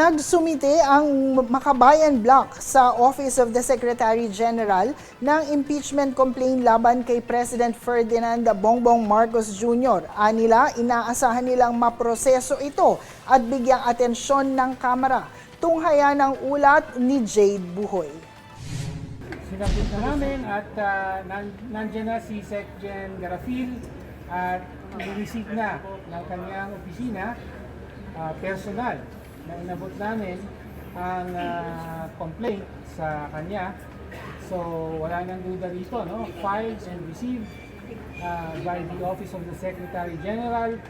Nagsumite ang Makabayan Bloc sa Office of the Secretary General ng impeachment complaint laban kay President Ferdinand Bongbong Marcos Jr. Anila, inaasahan nilang maproseso ito at bigyang atensyon ng Kamara. Tunghayan ng ulat ni Jade Buhoy. Sinabit na namin at nandiyan na si Secgen Garafil at i-receive na ng kanyang opisina personal na inabot namin ang complaint sa kanya. So wala nang duda rito, no? Filed and received by the Office of the Secretary General.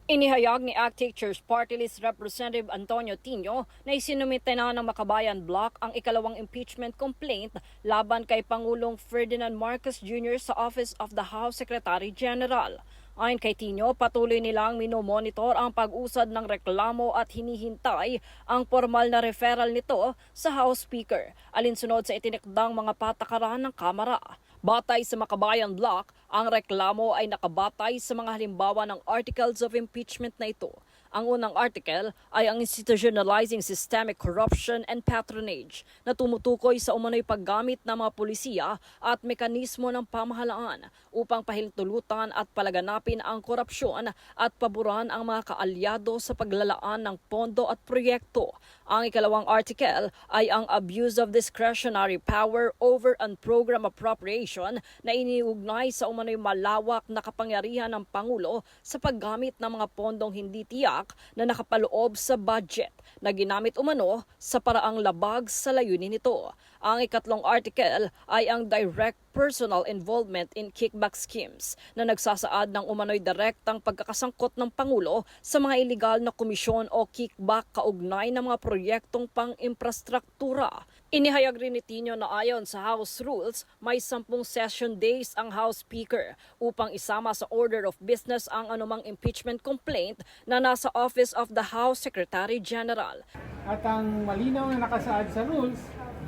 Inihayag ni ACT Teachers Party List Representative Antonio Tino na isinumite na ng Makabayan Bloc ang ikalawang impeachment complaint laban kay Pangulong Ferdinand Marcos Jr. sa Office of the House Secretary General. Ayon kay Tino, patuloy nilang minomonitor ang pag-usad ng reklamo at hinihintay ang formal na referral nito sa House Speaker, alinsunod sa itinakdang mga patakaran ng Kamara. Batay sa Makabayan Bloc, ang reklamo ay nakabatay sa mga halimbawa ng articles of impeachment na ito. Ang unang article ay ang institutionalizing systemic corruption and patronage na tumutukoy sa umano'y paggamit ng mga pulisya at mekanismo ng pamahalaan upang pahintulutan at palaganapin ang korupsyon at paboran ang mga kaalyado sa paglalaan ng pondo at proyekto. Ang ikalawang article ay ang abuse of discretionary power over unprogrammed appropriation na iniugnay sa umano'y malawak na kapangyarihan ng Pangulo sa paggamit ng mga pondong hindi tiyak na nakapaloob sa budget na ginamit umano sa paraang labag sa layunin nito. Ang ikatlong article ay ang direct personal involvement in kickback schemes na nagsasaad ng umano'y direktang pagkakasangkot ng Pangulo sa mga iligal na komisyon o kickback kaugnay ng mga proyektong pang-infrastruktura. Inihayag rin ni Tino na ayon sa House Rules, may 10 session days ang House Speaker upang isama sa order of business ang anumang impeachment complaint na nasa Office of the House Secretary General. At ang malinaw na nakasaad sa rules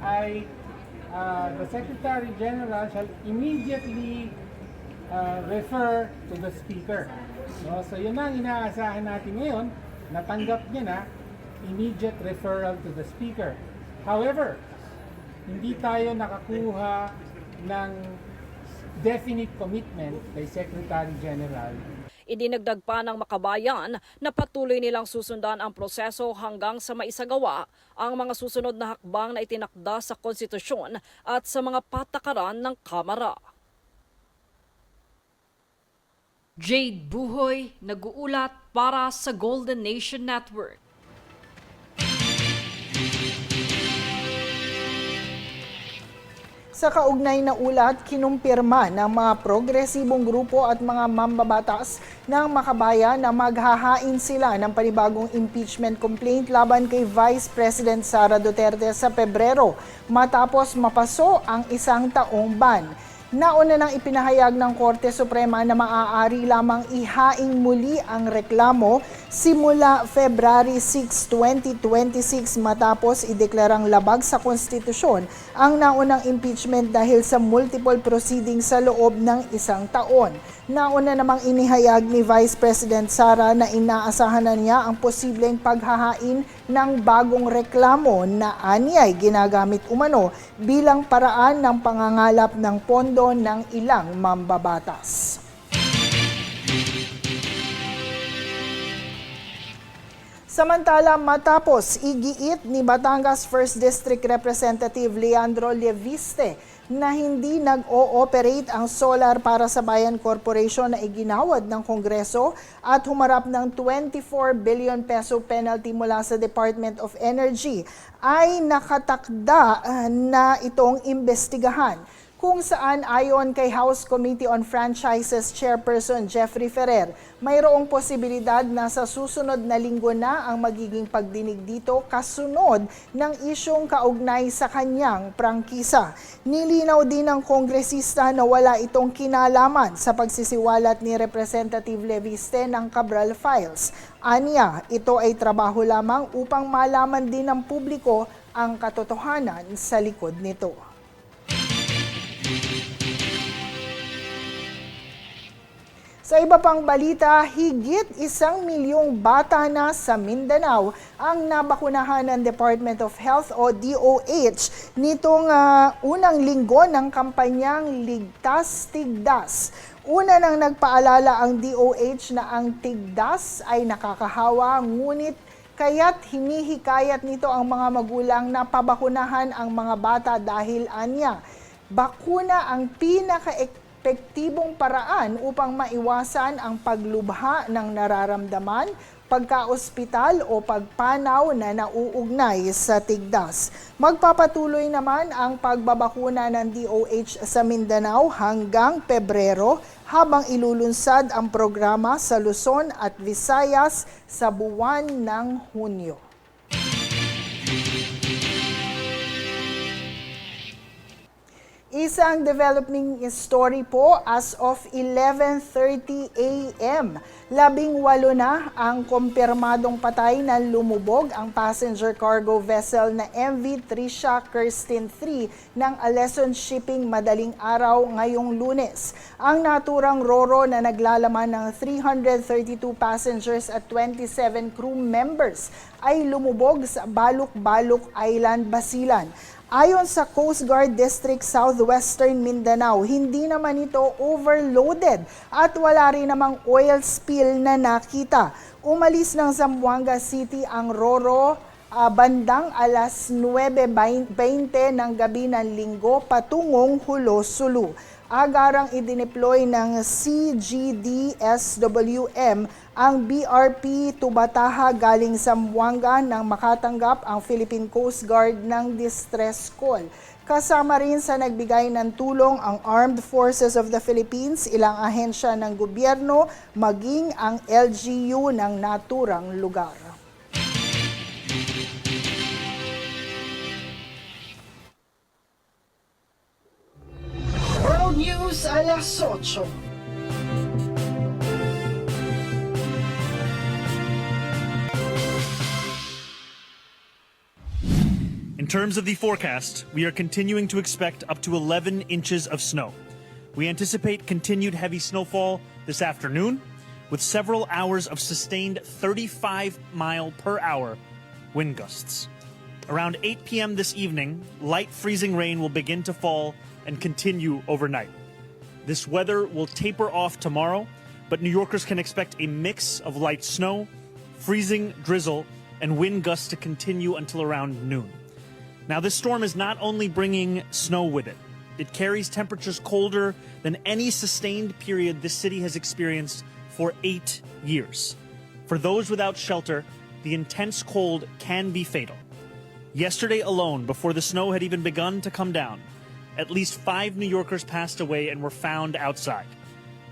ay the Secretary General shall immediately refer to the Speaker. No? So yun ang inaasahan natin ngayon, natanggap niya na immediate referral to the Speaker. However, hindi tayo nakakuha ng definite commitment kay Secretary General. Idinagdag pa ng Makabayan na patuloy nilang susundan ang proseso hanggang sa maisagawa ang mga susunod na hakbang na itinakda sa konstitusyon at sa mga patakaran ng Kamara. Jade Buhoy, nag-uulat para sa Golden Nation Network. Sa kaugnay na ulat, kinumpirma ng mga progresibong grupo at mga mambabatas ng Makabayan na maghahain sila ng panibagong impeachment complaint laban kay Vice President Sara Duterte sa Pebrero matapos mapaso ang isang taong ban. Nauna nang ipinahayag ng Korte Suprema na maaari lamang ihaing muli ang reklamo simula February 6, 2026 matapos ideklarang labag sa konstitusyon ang naunang impeachment dahil sa multiple proceedings sa loob ng isang taon. Nauna namang inihayag ni Vice President Sara na inaasahan na niya ang posibleng paghahain ng bagong reklamo na anyay ginagamit umano bilang paraan ng pangangalap ng pondo ng ilang mambabatas. Samantala, matapos igiit ni Batangas 1st District Representative Leandro Leviste na hindi nag-ooperate ang solar para sa Bayan Corporation na iginawad ng Kongreso at humarap ng 24 billion peso penalty mula sa Department of Energy, ay nakatakda na itong imbestigahan. Kung saan ayon kay House Committee on Franchises Chairperson Jeffrey Ferrer, mayroong posibilidad na sa susunod na linggo na ang magiging pagdinig dito kasunod ng isyong kaugnay sa kanyang prangkisa. Nilinaw din ng kongresista na wala itong kinalaman sa pagsisiwalat ni Representative Leviste ng Cabral Files. Aniya, ito ay trabaho lamang upang malaman din ng publiko ang katotohanan sa likod nito. Sa iba pang balita, higit 1 milyong bata na sa Mindanao ang nabakunahan ng Department of Health o DOH nitong unang linggo ng kampanyang Ligtas Tigdas. Una nang nagpaalala ang DOH na ang tigdas ay nakakahawa, ngunit kaya't hinihikayat nito ang mga magulang na pabakunahan ang mga bata dahil anya, bakuna ang pinaka-epektibong paraan upang maiwasan ang paglubha ng nararamdaman, pagka-ospital o pagpanaw na nauugnay sa tigdas. Magpapatuloy naman ang pagbabakuna ng DOH sa Mindanao hanggang Pebrero habang ilulunsad ang programa sa Luzon at Visayas sa buwan ng Hunyo. Isang developing story po as of 11:30 a.m. 18 na ang kumpirmadong patay na lumubog ang passenger cargo vessel na MV Tricia Kirsten 3 ng Aleson Shipping madaling araw ngayong Lunes. Ang naturang roro na naglalaman ng 332 passengers at 27 crew members ay lumubog sa Baluk-Baluk Island, Basilan. Ayon sa Coast Guard District Southwestern Mindanao, hindi naman ito overloaded at wala rin namang oil spill na nakita. Umalis ng Zamboanga City ang roro bandang alas 9:20 ng gabi ng Linggo patungong Hulo, Sulu. Agarang idineploy ng CGD-SWM ang BRP Tubataha galing Zamboanga nang makatanggap ang Philippine Coast Guard ng distress call. Kasama rin sa nagbigay ng tulong ang Armed Forces of the Philippines, ilang ahensya ng gobyerno, maging ang LGU ng naturang lugar. World News alas 8. In terms of the forecast, we are continuing to expect up to 11 inches of snow. We anticipate continued heavy snowfall this afternoon, with several hours of sustained 35-mile-per-hour wind gusts. Around 8 p.m. this evening, light freezing rain will begin to fall and continue overnight. This weather will taper off tomorrow, but New Yorkers can expect a mix of light snow, freezing drizzle, and wind gusts to continue until around noon. Now, this storm is not only bringing snow with it, it carries temperatures colder than any sustained period this city has experienced for 8 years. For those without shelter, the intense cold can be fatal. Yesterday alone, before the snow had even begun to come down, at least 5 New Yorkers passed away and were found outside.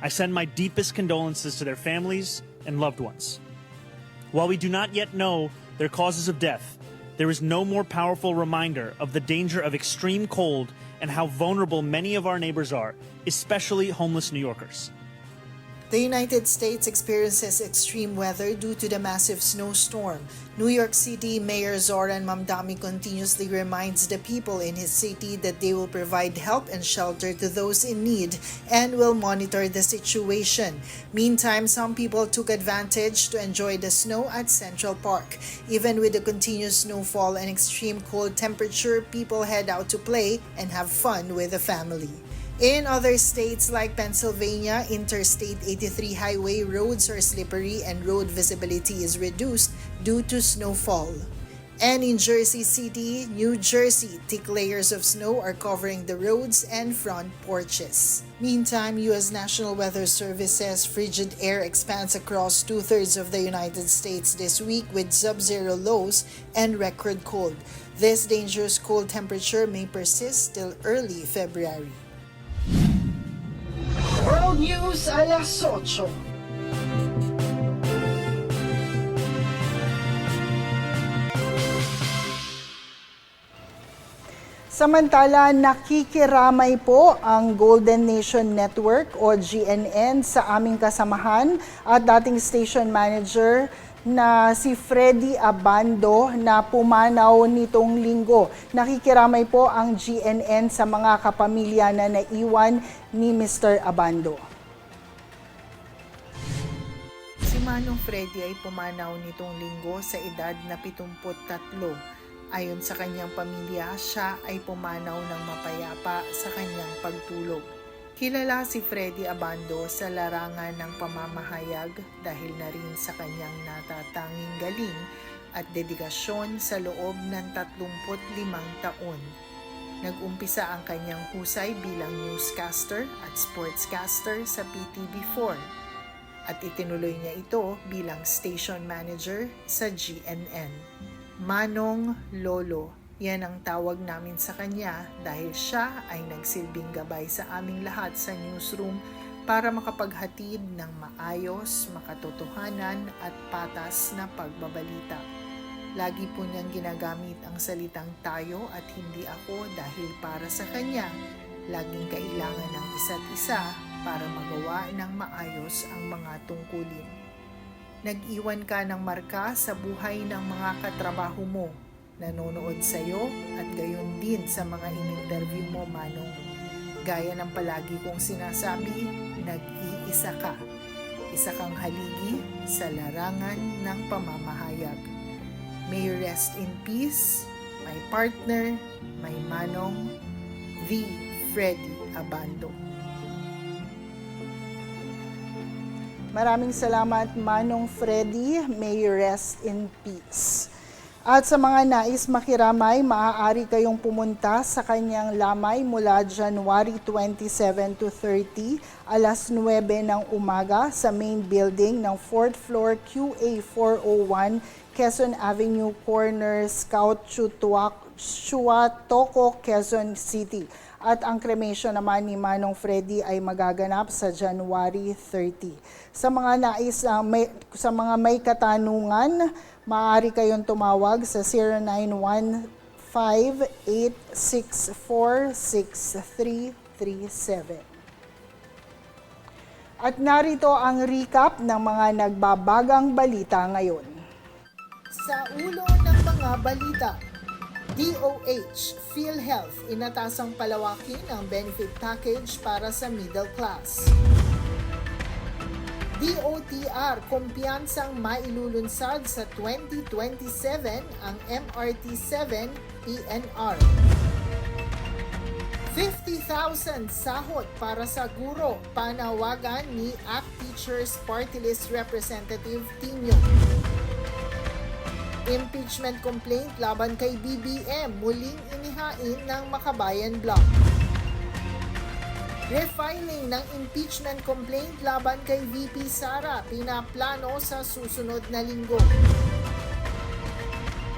I send my deepest condolences to their families and loved ones. While we do not yet know their causes of death, there is no more powerful reminder of the danger of extreme cold and how vulnerable many of our neighbors are, especially homeless New Yorkers. The United States experiences extreme weather due to the massive snowstorm. New York City Mayor Zoran Mamdani continuously reminds the people in his city that they will provide help and shelter to those in need and will monitor the situation. Meantime, some people took advantage to enjoy the snow at Central Park. Even with the continuous snowfall and extreme cold temperature, people head out to play and have fun with the family. In other states like Pennsylvania, Interstate 83 highway roads are slippery and road visibility is reduced due to snowfall. And in Jersey City, New Jersey, thick layers of snow are covering the roads and front porches. Meantime, U.S. National Weather Service says frigid air expands across 2/3 of the United States this week with sub-zero lows and record cold. This dangerous cold temperature may persist till early February. World News alas 8. Samantala, nakikiramay po ang Golden Nation Network o GNN sa aming kasamahan at dating station manager na si Freddy Abando na pumanaw nitong linggo. Nakikiramay po ang GNN sa mga kapamilya na naiwan ni Mr. Abando. Manong Freddy ay pumanaw nitong linggo sa edad na 73. Ayon sa kanyang pamilya, siya ay pumanaw ng mapayapa sa kanyang pagtulog. Kilala si Freddy Abando sa larangan ng pamamahayag dahil na rin sa kanyang natatanging galing at dedikasyon sa loob ng 35 taon. Nag-umpisa ang kanyang husay bilang newscaster at sportscaster sa PTV4 at itinuloy niya ito bilang station manager sa GNN. Manong Lolo, yan ang tawag namin sa kanya dahil siya ay nagsilbing gabay sa aming lahat sa newsroom para makapaghatid ng maayos, makatotohanan at patas na pagbabalita. Lagi po niyang ginagamit ang salitang tayo at hindi ako dahil para sa kanya, laging kailangan ng isa't isa para magawa ng maayos ang mga tungkulin. Nag-iwan ka ng marka sa buhay ng mga katrabaho mo, nanonood sa iyo at gayon din sa mga in-interview mo, Manong. Gaya ng palagi kong sinasabi, nag-iisa ka. Isa kang haligi sa larangan ng pamamahayag. May you rest in peace, my partner, my Manong, the Freddy Abando. Maraming salamat, Manong Freddy. May you rest in peace. At sa mga nais makiramay, maaari kayong pumunta sa kanyang lamay mula January 27 to 30, alas 9 ng umaga sa main building ng 4th floor QA 401, Quezon Avenue Corner, Scout Chuatoco, Quezon City. At ang cremation naman ni Manong Freddy ay magaganap sa January 30. Sa mga sa mga may katanungan, maaari kayong tumawag sa 0915-864-6337. At narito ang recap ng mga nagbabagang balita ngayon. Sa ulo ng mga balita, DOH, PhilHealth, inatasang palawakin ang benefit package para sa middle class. DOTR, kumpiyansang mailulunsad sa 2027 ang MRT-7 PNR. 50,000 sahod para sa guro, panawagan ni ACT Teachers Party List Representative Tinio. Impeachment complaint laban kay BBM, muling inihain ng Makabayan Bloc. Refiling ng impeachment complaint laban kay VP Sara, pinaplano sa susunod na linggo.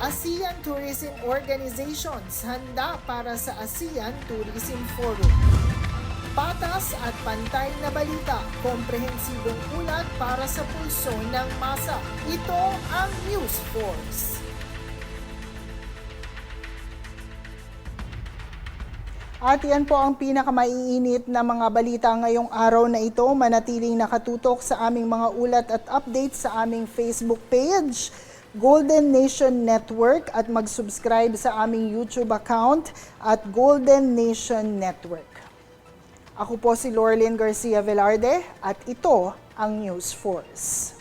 ASEAN Tourism Organizations, handa para sa ASEAN Tourism Forum. Patas at pantay na balita, komprehensibong ulat para sa pulso ng masa. Ito ang News Force. At yan po ang pinakamaiinit na mga balita ngayong araw na ito. Manatiling nakatutok sa aming mga ulat at updates sa aming Facebook page, Golden Nation Network, at mag-subscribe sa aming YouTube account at Golden Nation Network. Ako po si Lorlyn Garcia Velarde at ito ang News Force.